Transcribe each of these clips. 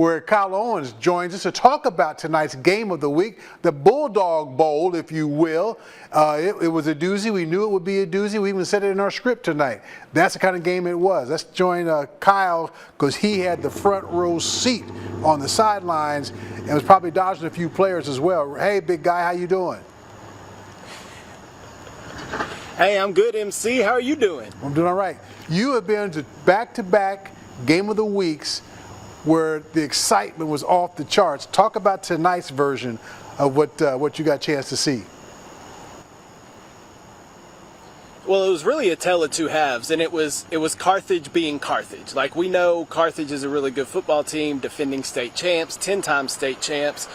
where Kyle Owens joins us to talk about tonight's game of the week, the Bulldog Bowl, if you will. It was a doozy. We knew it would be a doozy. We even said it in our script tonight. That's the kind of game it was. Let's join Kyle, because he had the front row seat on the sidelines and was probably dodging a few players as well. Hey, big guy, how you doing? Hey, I'm good, MC. How are you doing? I'm doing all right. You have been to back-to-back game of the weeks where the excitement was off the charts. Talk about tonight's version of what you got a chance to see. Well, it was really a tale of two halves, and it was Carthage being Carthage. Like, we know Carthage is a really good football team, defending state champs, 10-time state champs.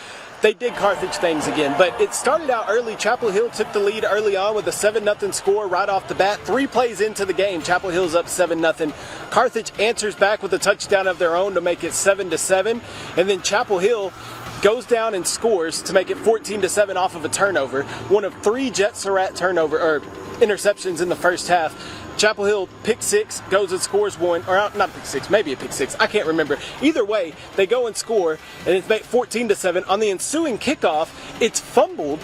They did Carthage things again, but it started out early. Chapel Hill took the lead early on with a 7-0 score right off the bat. 3 plays into the game, Chapel Hill's up 7-0. Carthage answers back with a touchdown of their own to make it 7-7, and then Chapel Hill goes down and scores to make it 14-7 off of a turnover. One of 3 Jet Surratt interceptions in the first half. Chapel Hill pick 6, goes and scores one, or not pick 6, maybe a pick 6, I can't remember. Either way, they go and score, and it's made 14-7. On the ensuing kickoff, it's fumbled.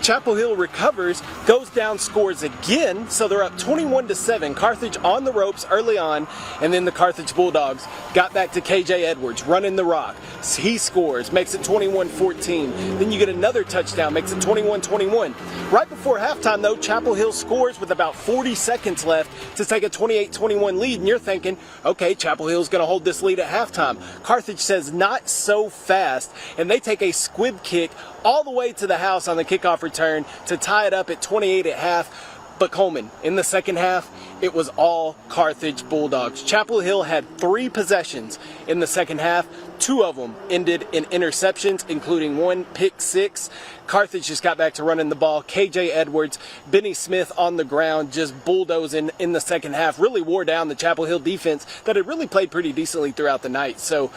Chapel Hill recovers, goes down, scores again, so they're up 21-7. Carthage on the ropes early on, and then the Carthage Bulldogs got back to KJ Edwards, running the rock. He scores, makes it 21-14. Then you get another touchdown, makes it 21-21. Right before halftime, though, Chapel Hill scores with about 40 seconds left to take a 28-21 lead, and you're thinking, okay, Chapel Hill's going to hold this lead at halftime. Carthage says not so fast, and they take a squib kick all the way to the house on the kickoff return to tie it up at 28 at half. But Coleman, in the second half, it was all Carthage Bulldogs. Chapel Hill had 3 possessions in the second half. 2 of them ended in interceptions, including 1 pick 6. Carthage just got back to running the ball. KJ Edwards, Benny Smith on the ground, just bulldozing in the second half. Really wore down the Chapel Hill defense that had really played pretty decently throughout the night. So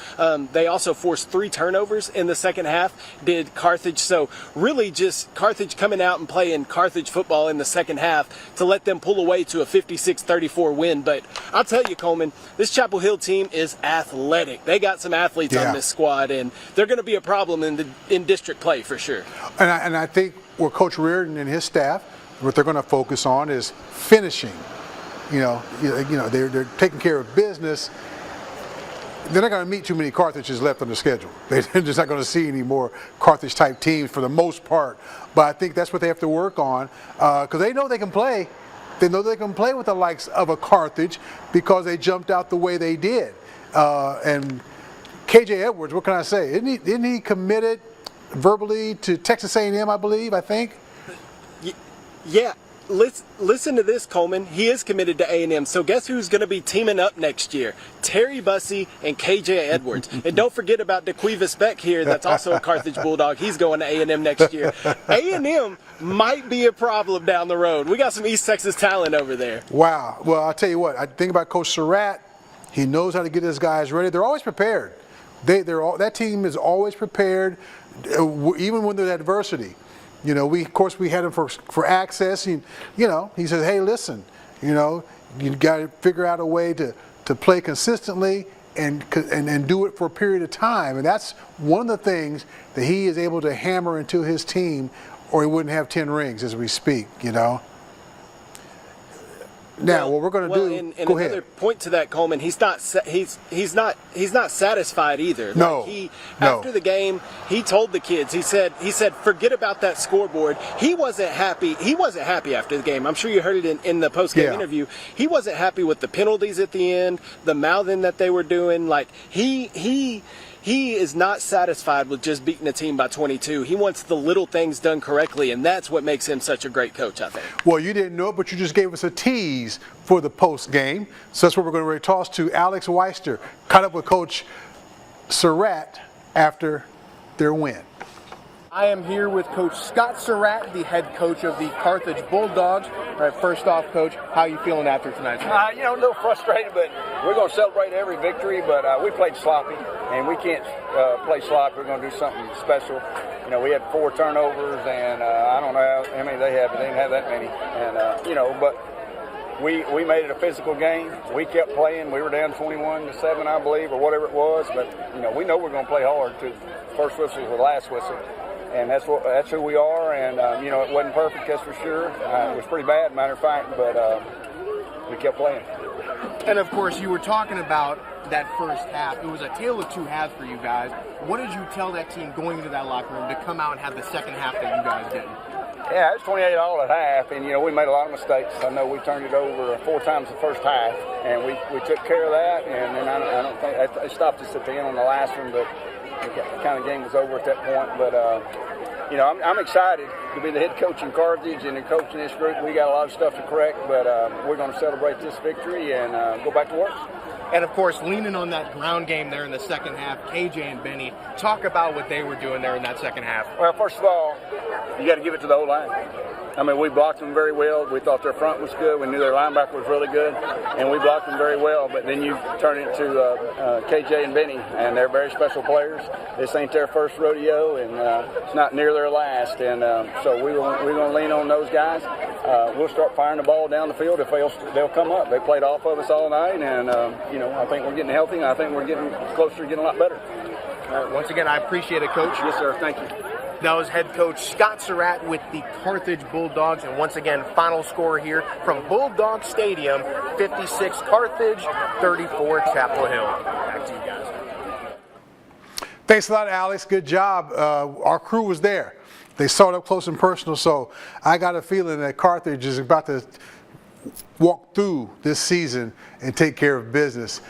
they also forced 3 turnovers in the second half, did Carthage. So really just Carthage coming out and playing Carthage football in the second half to let them pull away to a 56-34 win. But I'll tell you, Coleman, this Chapel Hill team is athletic. They got some athletes on this squad, and they're going to be a problem in district play for sure. And I think where Coach Reardon and his staff, what they're going to focus on is finishing. They're taking care of business. They're not going to meet too many Carthages left on the schedule. They're just not going to see any more Carthage-type teams for the most part. But I think that's what they have to work on, because they know they can play. They know they can play with the likes of a Carthage because they jumped out the way they did. And KJ Edwards, what can I say? Isn't he committed verbally to Texas A&M, I think? Yeah. Listen to this, Coleman. He is committed to A&M. So guess who's going to be teaming up next year? Terry Bussey and KJ Edwards. And don't forget about DeQuivis Beck here. That's also a Carthage Bulldog. He's going to A&M next year. A&M might be a problem down the road. We got some East Texas talent over there. Wow. Well, I'll tell you what. I think about Coach Surratt. He knows how to get his guys ready. They're always prepared. That team is always prepared, even when there's adversity. We had him for access. And, he says, hey, listen, you got to figure out a way to play consistently and do it for a period of time. And that's one of the things that he is able to hammer into his team, or he wouldn't have 10 rings as we speak, Now, what we're going to do? And go another ahead. point to that, Coleman. He's not satisfied either. No. After the game, he told the kids. He said, forget about that scoreboard. He wasn't happy. He wasn't happy after the game. I'm sure you heard it in the post-game interview. He wasn't happy with the penalties at the end, the mouthing that they were doing. Like he is not satisfied with just beating a team by 22. He wants the little things done correctly, and that's what makes him such a great coach, I think. Well, you didn't know it, but you just gave us a tease for the post game. So that's what we're going to toss to Alex Weister, caught up with Coach Surratt after their win. I am here with Coach Scott Surratt, the head coach of the Carthage Bulldogs. All right, first off, Coach, how are you feeling after tonight's game? A little frustrated, but we're going to celebrate every victory. But we played sloppy, and we can't play sloppy. We're going to do something special. We had 4 turnovers, and I don't know how many they had, but they didn't have that many. And but we made it a physical game. We kept playing. We were down 21-7, I believe, or whatever it was. But we know we're going to play hard to first whistle to the last whistle, and that's who we are. And it wasn't perfect, that's for sure. It was pretty bad, matter of fact, but we kept playing. And of course, you were talking about that first half. It was a tale of two halves for you guys. What did you tell that team going into that locker room to come out and have the second half that you guys did? Yeah, it's 28-all at half, and we made a lot of mistakes. I know we turned it over 4 times the first half, and we took care of that. And then I don't think it stopped us at the end on the last one, but the kind of game was over at that point. But I'm excited to be the head coach in Carthage and the coach in this group. We got a lot of stuff to correct, but we're going to celebrate this victory and go back to work. And of course, leaning on that ground game there in the second half, KJ and Benny, talk about what they were doing there in that second half. Well, first of all, you got to give it to the O-line. I mean, we blocked them very well. We thought their front was good. We knew their linebacker was really good, and we blocked them very well. But then you turn it to KJ and Benny, and they're very special players. This ain't their first rodeo, and it's not near their last. And so we're going to lean on those guys. We'll start firing the ball down the field if they'll come up. They played off of us all night, and I think we're getting healthy, and I think we're getting closer to getting a lot better. Once again, I appreciate it, Coach. Yes, sir. Thank you. That was head coach Scott Surratt with the Carthage Bulldogs. And once again, final score here from Bulldog Stadium, 56 Carthage, 34 Chapel Hill. Back to you guys. Thanks a lot, Alex. Good job. Our crew was there. They saw it up close and personal, so I got a feeling that Carthage is about to walk through this season and take care of business.